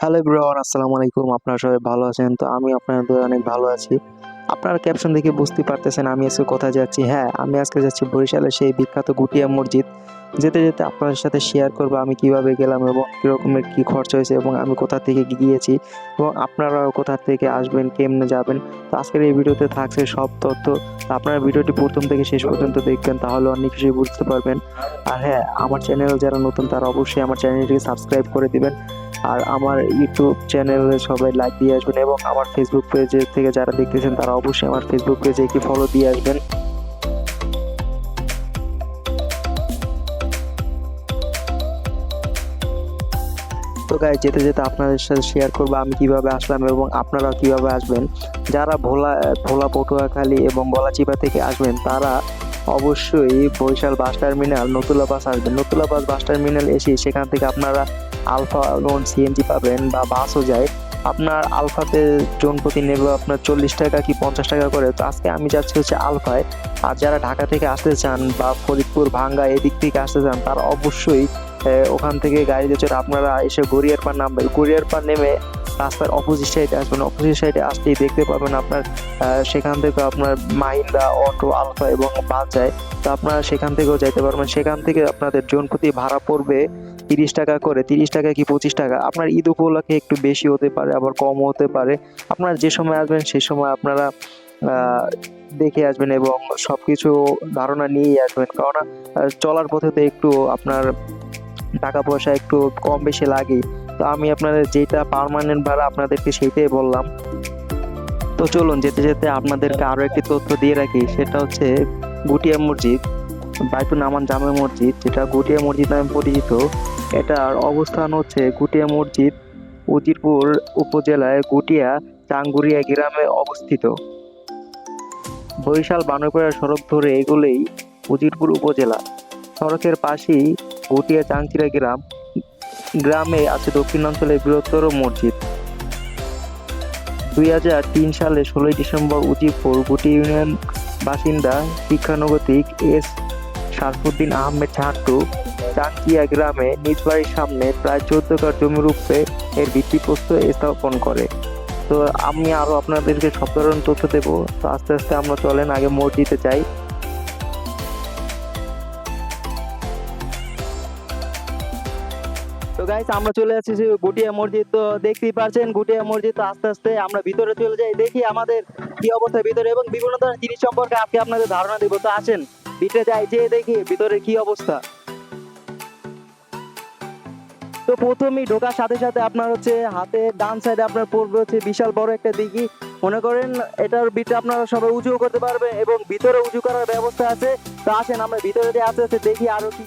Hello everyone, আসসালামু আলাইকুম। আপনারা সবাই ভালো আছেন? তো আমি আপনাদের অনেক ভালো আছি। আপনারা ক্যাপশন দেখে বুঝতেই পারতেছেন আমি আজকে কোথায় যাচ্ছি। হ্যাঁ, আমি আজকে যাচ্ছি বরিশালের সেই বিখ্যাত গুটিয়া মসজিদ। যেতে, যেতে আপনাদের সাথে শেয়ার করব আমি কিভাবে গেলাম এবং কি রকমের কি খরচ হয়েছে এবং আমি কোথা থেকে গিয়েছি এবং আপনারাও কোথা থেকে আসবেন, কেমনে যাবেন। তো আজকের এই ভিডিওতে থাকছে সব তথ্য। তো আপনারা ভিডিওটি প্রথম থেকে শেষ পর্যন্ত দেখবেন, তাহলে অনেক কিছুই বুঝতে পারবেন। আর হ্যাঁ, আমার চ্যানেল যারা নতুন তারা অবশ্যই আমার চ্যানেলটিকে সাবস্ক্রাইব করে দিবেন। আর আমার ইউটিউব চ্যানেলে সবাই লাইক দিয়ে আসবেন এবং আমার ফেসবুক পেজে থেকে যারা দেখতেছেন তারা অবশ্যই আমার ফেসবুক পেজে একটি ফলো দিয়ে আসবেন। তো গাইস, যেতে যেতে আপনাদের সাথে শেয়ার করবো আমি কিভাবে আসলাম এবং আপনারা কিভাবে আসবেন। যারা ভোলা ভোলা পটুয়াখালী এবং গলাচিপা থেকে আসবেন তারা অবশ্যই বরিশাল বাস টার্মিনাল নতুলা বাস আসবেন। নতুলা বাস টার্মিনাল এসে সেখান থেকে আপনারা আলফা লোন সিএনজি পাবেন বা বাসও যায়। আপনার আলফাতে জন প্রতি নেবে আপনার 40 টাকা কি 50 টাকা করে। তো আজকে আমি যাচ্ছি হচ্ছে আলফায়। আর যারা ঢাকা থেকে আসতে চান বা ফরিদপুর ভাঙ্গা এদিক থেকে আসতে চান তারা অবশ্যই ওখান থেকে গাড়িতে চড়ে আপনারা এসে গড়িয়ারপাড় নামবেন। গড়িয়ারপাড় নেমে রাস্তার অপোজিট সাইডে আসবেন। অপোজিট সাইডে আসতেই দেখতে পাবেন আপনার সেখান থেকে আপনার মাহিন্দ্রা অটো আলফা এবং বাস যায়। তো আপনারা সেখান থেকেও যাইতে পারবেন। সেখান থেকে আপনাদের জন প্রতি ভাড়া পড়বে 30 টাকা করে। 30 টাকা কি 25 টাকা। আপনার ঈদ উপলক্ষে একটু বেশি হতে পারে, আবার কমও হতে পারে। আপনারা যে সময় আসবেন সেই সময় আপনারা দেখে আসবেন এবং সবকিছু ধারণা নিয়েই আসবেন। কেননা চলার পথে তো একটু আপনার টাকা পয়সা একটু কম বেশি লাগে। তো আমি আপনাদের যেটা পার্মানেন্ট ভাড়া আপনাদেরকে সেইটাই বললাম। তো চলুন যেতে যেতে আপনাদেরকে আরো একটি তথ্য দিয়ে রাখি, সেটা হচ্ছে গুটিয়া মসজিদ, বাইতুল আমান জামে মসজিদ, যেটা গুটিয়া মসজিদ নামে পরিচিত। এটার অবস্থান হচ্ছে গুটিয়া মসজিদ উজিরপুর উপজেলায় গুটিয়া চাঙ্গুরিয়া গ্রামে অবস্থিত। বরিশাল বানরপাড়া সড়ক ধরে এগোলেই উজিরপুর উপজেলা। সড়কের পাশেই গুটিয়া চাংচিরা গ্রাম। গ্রামে আছে দক্ষিণাঞ্চলের বৃহত্তর মসজিদ। 2003 সালে 16ই ডিসেম্বর উজিরপুর গুটি ইউনিয়ন বাসিন্দা শিক্ষানগতিক এস শারফুদ্দিন আহমেদ ছাট্টু চাংচিয়া গ্রামে নিজ বাড়ির সামনে প্রায় 14 একর জমির উপরে এর ভিত্তিপ্রস্তর স্থাপন করে। তো আমি আরো আপনাদেরকে সব ধরনের তথ্য দেবো। তো আস্তে আস্তে আমরা চলেন আগে মসজিদে যাই। তো গাইস, আমরা চলে আসছি গুটিয়া মসজিদ। তো দেখতেই পারছেন গুটিয়া মসজিদ। তো আস্তে আস্তে আমরা ভিতরে চলে যাই, দেখি আমাদের কি অবস্থা ভিতরে এবং বিভিন্ন ধরনের জিনিস সম্পর্কে আজকে আপনাদের ধারণা দিব। তো আসেন ভিতরে যাই, যে দেখি ভিতরে কি অবস্থা। তো প্রথমেই ঢোকার সাথে সাথে আপনার হচ্ছে হাতে ডান সাইডে আপনার পড়বে হচ্ছে বিশাল বড় একটা দিঘি। মনে করেন এটার ভিতরে আপনারা সবাই উঁচু করতে পারবেন এবং ভিতরে উঁচু করার ব্যবস্থা আছে। তো আসেন আমরা ভিতরে দিয়ে আস্তে আস্তে দেখি আরো কি।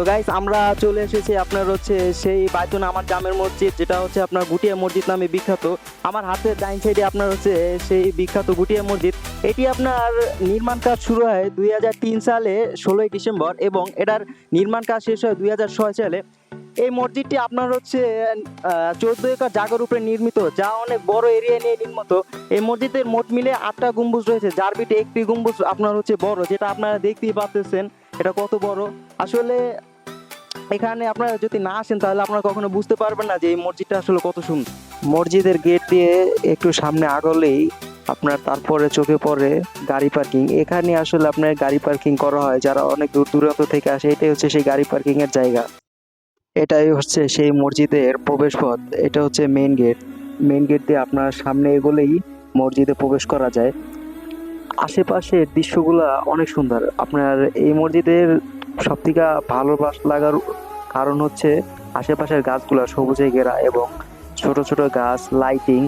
তো গাইস, আমরা চলে এসেছি আপনার হচ্ছে সেই বাইতুল আমান জামের মসজিদ, যেটা হচ্ছে আপনার গুটিয়া মসজিদ নামে বিখ্যাত। আমার হাতের ডাইন সাইডে আপনার হচ্ছে সেই বিখ্যাত গুটিয়া মসজিদ। এটি আপনার নির্মাণ কাজ শুরু হয় 2003 সালে 16ই ডিসেম্বর এবং এটার নির্মাণ কাজ শেষ হয় 2006 সালে। এই মসজিদটি আপনার হচ্ছে 14 একর জায়গার উপরে নির্মিত, যা অনেক বড় এরিয়া নিয়ে নির্মিত। এই মসজিদের মোট মিলে 8টা গম্বুজ রয়েছে, যার ভিতরে একটি গম্বুজ আপনার হচ্ছে বড়, যেটা আপনারা দেখতেই পাচ্ছেন এটা কত বড়। আসলে এখানে আপনারা যদি না আসেন তাহলে আপনারা কখনো বুঝতে পারবেন না যে এই মসজিদটা আসলে কত সুন্দর। মসজিদের গেট দিয়ে একটু সামনে আগলেই আপনার তারপরে চোখে পড়ে গাড়ি পার্কিং। এখানে আসলে আপনার গাড়ি পার্কিং করা হয়, যারা অনেক দূর দূরান্ত থেকে আসে এটাই হচ্ছে সেই গাড়ি পার্কিং এর জায়গা। এটাই হচ্ছে সেই মসজিদের প্রবেশ পথ। এটা হচ্ছে মেইন গেট। মেইন গেট দিয়ে আপনার সামনে এগোলেই মসজিদে প্রবেশ করা যায়। আশেপাশের দৃশ্যগুলা অনেক সুন্দর। আপনার এই মসজিদের সবথেকে ভালো লাগার কারণ হচ্ছে আশেপাশের গাছগুলা সবুজে ঘেরা এবং ছোট ছোট গাছ, লাইটিং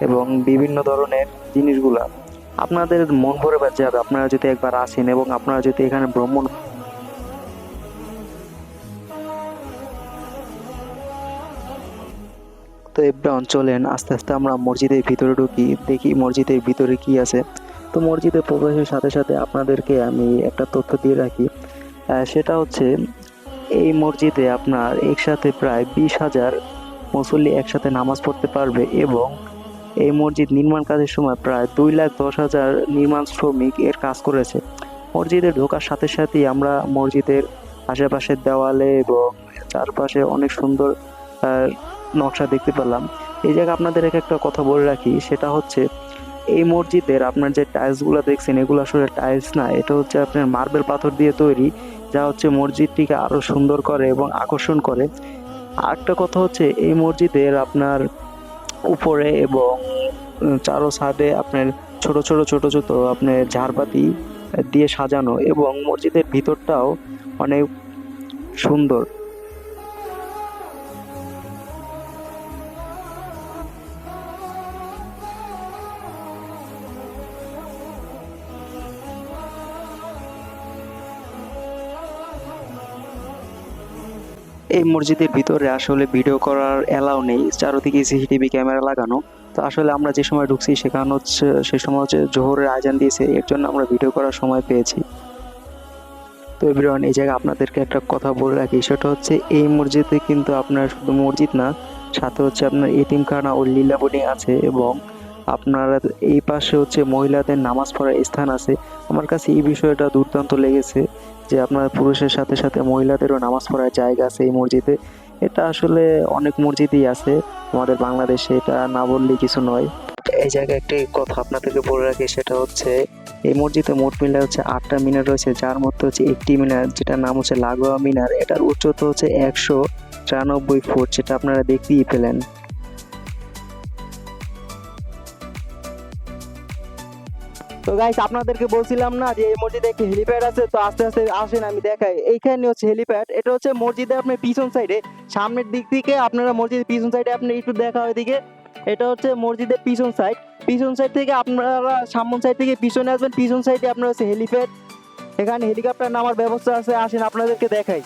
এবং বিভিন্ন ধরনের জিনিসগুলা আপনাদের মন ভরে যাবে আপনারা যদি একবার আসেন এবং আপনারা যদি এখানে ভ্রমণ। তো এবার চলেন আস্তে আস্তে আমরা মসজিদের ভিতরে ঢুকি, দেখি মসজিদের ভিতরে কি আছে। তো মসজিদে প্রবেশের সাথে সাথে আপনাদেরকে আমি একটা তথ্য দিয়ে রাখি। সেটা হচ্ছে এই মসজিদে আপনার একসাথে প্রায় 20,000 মুসল্লি একসাথে নামাজ পড়তে পারবে এবং এই মসজিদ নির্মাণ কাজের সময় প্রায় 2,10,000 নির্মাণ শ্রমিক এর কাজ করেছে। মসজিদে ঢোকার সাথে সাথেই আমরা মসজিদের আশেপাশের দেওয়ালে এবং চারপাশে অনেক সুন্দর আহ, নকশা দেখতে পেলাম। এই জায়গায় আপনাদের একটা কথা বলে রাখি, সেটা হচ্ছে এই মসজিদের আপনার যে টাইলসগুলো দেখছেন এগুলো আসলে টাইলস না, এটা হচ্ছে আপনার মার্বেল পাথর দিয়ে তৈরি, যা হচ্ছে মসজিদটিকে আরো সুন্দর করে এবং আকর্ষণ করে। আরেকটা কথা হচ্ছে এই মসজিদের আপনার উপরে এবং চারো সাইডে আপনার ছোট ছোট আপনার ঝাড়বাতি দিয়ে সাজানো এবং মসজিদের ভিতরটাও অনেক সুন্দর। এই মসজিদের ভিতরে আসলে ভিডিও করার অ্যালাউ নেই, চারদিকে সিসিটিভি ক্যামেরা লাগানো। তো আসলে আমরা যে সময় ঢুকছি সেখানে হচ্ছে সেই সময় হচ্ছে জোহরের আজান দিয়েছে, এর জন্য আমরা ভিডিও করার সময় পেয়েছি। তো এভরিওয়ান, এই জায়গায় আপনাদেরকে একটা কথা বলে রাখি, সেটা হচ্ছে এই মসজিদে কিন্তু আপনার শুধু মসজিদ না, সাথে হচ্ছে আপনার এতিমখানা ও লীলা বোর্ডিং আছে এবং আপনারা এই পাশে হচ্ছে মহিলাদের নামাজ পড়ার স্থান আছে। আমার কাছে এই বিষয়টা দুর্দান্ত লেগেছে যে আপনার পুরুষের সাথে সাথে মহিলাদেরও নামাজ পড়ার জায়গা আছে এই মসজিদে। এটা আসলে অনেক মসজিদই আছে আমাদের বাংলাদেশে, এটা না বললে কিছু নয়। এই জায়গায় একটি কথা আপনাদেরকে বলে রাখি, সেটা হচ্ছে এই মসজিদে মোট মিলে হচ্ছে 8টা মিনার রয়েছে, যার মধ্যে হচ্ছে একটি মিনার যেটার নাম হচ্ছে লাগোয়া মিনার, এটার উচ্চতা হচ্ছে 193 ফুট, যেটা আপনারা দেখতেই পেলেন। তো গাইস, আপনাদেরকে বলছিলাম না যে এই মসজিদে একটি হেলিপ্যাড আছে, তো আস্তে আস্তে আসেন আমি দেখাই। এইখানে হচ্ছে হেলিপ্যাড, এটা হচ্ছে মসজিদে আপনার পিছন সাইডে, সামনের দিক থেকে আপনারা মসজিদের পিছন সাইডে আপনি একটু দেখা ওইদিকে, এটা হচ্ছে মসজিদের পিছন সাইড। পিছন সাইড থেকে আপনারা সামন সাইড থেকে পিছনে আসবেন, পিছন সাইডে আপনার হচ্ছে হেলিপ্যাড, এখানে হেলিকপ্টার নামার ব্যবস্থা আছে, আসেন আপনাদেরকে দেখাই।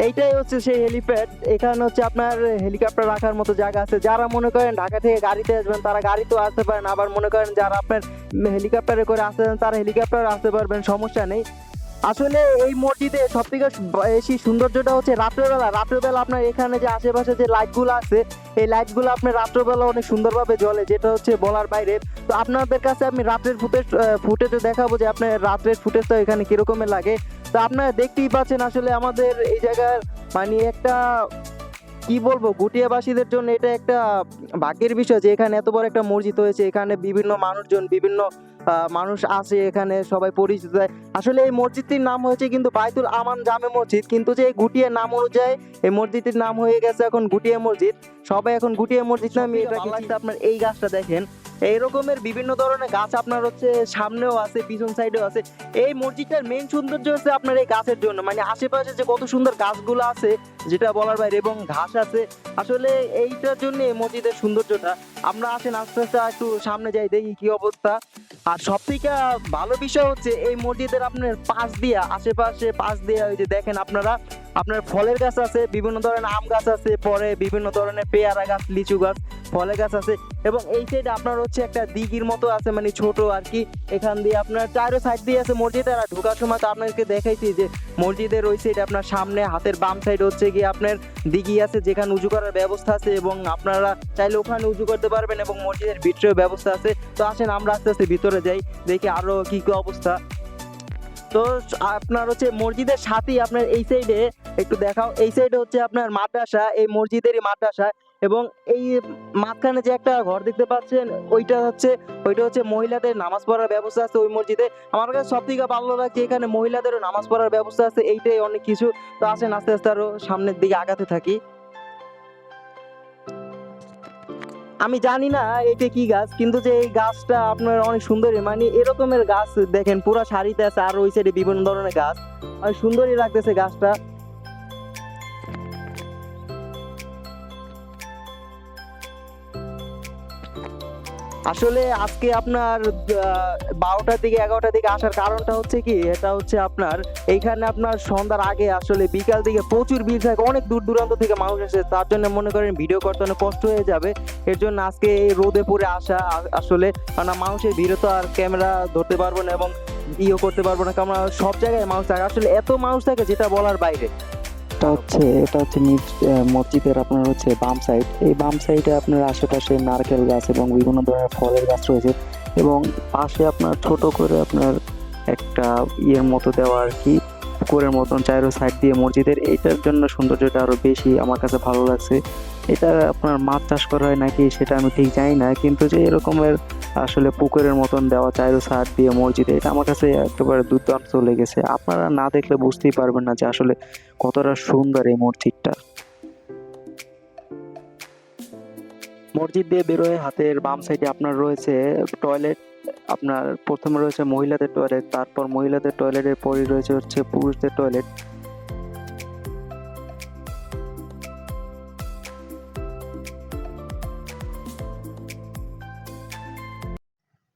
এইটাই হচ্ছে সেই হেলিপ্যাড, এখানে হচ্ছে আপনার হেলিকপ্টার রাখার মতো জায়গা আছে। যারা মনে করেন ঢাকা থেকে গাড়িতে আসবেন তারা গাড়িতেও আসতে পারেন, আবার মনে করেন যারা আপনার হেলিকপ্টারে করে আসতে তারা হেলিকপ্টারে আসতে পারবেন, সমস্যা নেই। আসলে এই মসজিদে সব থেকে বেশি সৌন্দর্যটা হচ্ছে রাত্রেবেলা। রাত্রেবেলা আপনার এখানে যে আশেপাশে যে লাইটগুলো আছে, এই লাইটগুলো আপনার রাত্রেবেলা অনেক সুন্দরভাবে জ্বলে, যেটা হচ্ছে বলার বাইরে। তো আপনাদের কাছে আমি রাত্রের ফুটেজও দেখাবো যে আপনার রাত্রের ফুটেজটা এখানে কিরকমের লাগে। তো আপনারা দেখতেই পাচ্ছেন আসলে আমাদের এই জায়গার মানে একটা কি বলবো, গুটিয়াবাসীদের জন্য এটা একটা ভাগ্যের বিষয় যে এখানে এত বড় একটা মসজিদ হয়েছে। এখানে বিভিন্ন মানুষজন, বিভিন্ন মানুষ আছে, এখানে সবাই পরিচিত। আসলে এই মসজিদটির নাম হয়েছে কিন্তু বাইতুল আমান জামে মসজিদ, কিন্তু যে গুটিয়া নাম অনুযায়ী এই মসজিদটির নাম হয়ে গেছে এখন গুটিয়া মসজিদ। সবাই এখন গুটিয়া মসজিদ নামে এটাকে। আপনার এই গাছটা দেখেন, এই রকমের বিভিন্ন ধরনের গাছ আপনার হচ্ছে সামনেও আছে, পিছন সাইডেও আছে। এই মসজিদটার মেইন সৌন্দর্য হচ্ছে আপনার এই গাছের জন্য, মানে আশেপাশে যে কত সুন্দর গাছগুলো আছে যেটা বলার বাইরে, এবং ঘাস আছে। আসলে এইটার জন্য এই মসজিদের সৌন্দর্যটা। আমরা আসেন আস্তে আস্তে একটু সামনে যাই, দেখি কি অবস্থা। আর সব থেকে ভালো বিষয় হচ্ছে এই মসজিদের আপনার পাশ দিয়া, আশেপাশে পাশ দিয়া ওই যে দেখেন আপনারা, আপনার ফলের গাছ আছে, বিভিন্ন ধরনের আম গাছ আছে, পরে বিভিন্ন ধরনের পেয়ারা গাছ, লিচু গাছ, ফলের গাছ আছে। এবং এই সাইডে আপনার হচ্ছে একটা দিঘির মতো আছে, মানে ছোট আর কি। এখান দিয়ে আপনার চারো সাইড দিয়ে আছে মসজিদ। আর ঢোকার সময় তো আপনাদেরকে দেখাইছি যে মসজিদের ওই সাইড আপনার সামনে হাতের বাম সাইড হচ্ছে গিয়ে আপনার দিঘি আছে, যেখানে উজু করার ব্যবস্থা আছে এবং আপনারা চাইলে ওখানে উজু করতে পারবেন, এবং মসজিদের ভিতরেও ব্যবস্থা আছে। তো আসেন আমরা আস্তে আস্তে ভিতরে যাই, দেখি আরো কি কি অবস্থা। তো আপনার হচ্ছে মসজিদের সাথেই আপনার এই সাইডে একটু দেখাও, এই সাইডে হচ্ছে আপনার মাদ্রাসা, এই মসজিদেরই মাদ্রাসা। এবং এই মাঝখানে যে একটা ঘর দেখতে পাচ্ছেন ওইটা হচ্ছে মহিলাদের নামাজ পড়ার ব্যবস্থা আছে ওই মসজিদে। আমার কাছে সব থেকে ভালো লাগছে এখানে মহিলাদেরও নামাজ পড়ার ব্যবস্থা আছে, এইটাই অনেক কিছু। তো আসেন আস্তে আস্তে আরো সামনের দিকে আগাতে থাকি। আমি জানি না এটা কি গাছ, কিন্তু যে এই গাছটা আপনার অনেক সুন্দরই, মানে এরকমের গাছ দেখেন পুরো সারিতে আছে, আর ওই সাইডে বিভিন্ন ধরনের গাছ, অনেক সুন্দরই লাগতেছে গাছটা। আসলে আজকে আপনার 12টার দিকে 11টার দিকে আসার কারণটা হচ্ছে কি, এটা হচ্ছে আপনার এইখানে আপনার সন্ধ্যার আগে আসলে বিকাল দিকে প্রচুর ভিড় থাকে, অনেক দূর দূরান্ত থেকে মানুষ আসে, তার জন্য মনে করেন ভিডিও করতে অনেক কষ্ট হয়ে যাবে। এর জন্য আজকে এই রোদে পড়ে আসা আসলে, কারণ মানুষের ভিড়ে তো আর ক্যামেরা ধরতে পারবো না এবং করতে পারবো না, কারণ সব জায়গায় মানুষ থাকে, আসলে এত মানুষ থাকে যেটা বলার বাইরে। এটা হচ্ছে মসজিদের আপনার হচ্ছে বাম সাইড। এই বাম সাইডে আপনার আশেপাশে নারকেল গাছ এবং বিভিন্ন ধরনের ফলের গাছ রয়েছে, এবং পাশে আপনার ছোট করে আপনার একটা ইয়ের মতো দেওয়া আর কি, পুকুরের মতন চাইরো সাইড দিয়ে মসজিদের। এইটার জন্য সৌন্দর্যটা আরো বেশি আমার কাছে ভালো লাগছে। এটা আপনার মাছ চাষ করা হয় নাকি সেটা আমি ঠিক জানি না, কিন্তু যে এরকমের আসলে পুকুরের মতন দেওয়া চাইরো সাইড দিয়ে মসজিদে, এটা আমার কাছে একেবারে দুর্দান্ত লেগেছে। আপনারা না দেখলে বুঝতেই পারবেন না যে আসলে কতটা সুন্দর এই মসজিদটা। মসজিদ দিয়ে বেরোয় হাতের বাম সাইডে আপনার রয়েছে টয়লেট। আপনার প্রথমে রয়েছে মহিলাদের টয়লেট, তারপর মহিলাদের টয়লেটের পরই রয়েছে হচ্ছে পুরুষদের টয়লেট।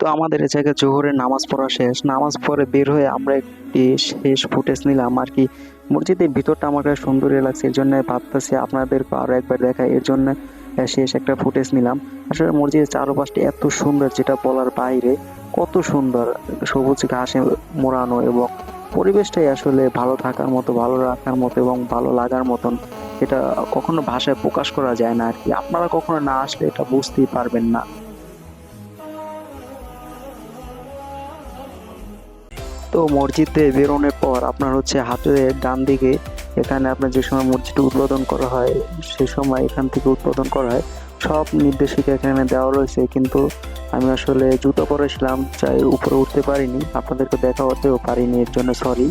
তো আমাদের এই জায়গায় জোহরের নামাজ পড়া শেষ, নামাজ পড়ে বের হয়ে আমরা একটি শেষ ফুটেজ নিলাম আর কি। মসজিদের ভিতরটা আমার কাছে সুন্দরই লাগছে, এর জন্য ভাবতেছি আপনাদেরকে আরো একবার দেখাই, এর জন্য শেষ একটা ফুটেজ নিলাম। আসলে মসজিদের চারপাশটা এত সুন্দর যেটা বলার বাইরে, কত সুন্দর, সবুজ ঘাসে মোড়ানো, এবং পরিবেশটাই আসলে ভালো থাকার মতো, ভালো রাখার মতো এবং ভালো লাগার মতন, এটা কখনো ভাষায় প্রকাশ করা যায় না আর কি। আপনারা কখনো না আসলে এটা বুঝতেই পারবেন না। তো মসজিদে বেরোনোর পর আপনার হচ্ছে হাতের ডান দিকে, এখানে আপনার যে সময় মসজিদটা উদ্বোধন করা হয় সে সময় এখান থেকে উদ্বোধন করা হয়, সব নির্দেশিকা এখানে দেওয়া রয়েছে, কিন্তু আমি আসলে জুতো পরেছিলাম, চাই উপরে উঠতে পারিনি, আপনাদেরকে দেখা হতেও পারিনি, এর জন্য সরি।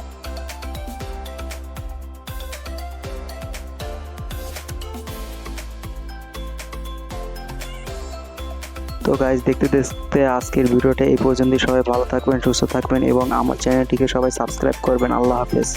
তো গাইজ, দেখতে দেখতে আজকের ভিডিওটা এই পর্যন্তই। সবাই ভালো থাকবেন, সুস্থ থাকবেন এবং আমার চ্যানেলটিকে সবাই সাবস্ক্রাইব করবেন। আল্লাহ হাফেজ।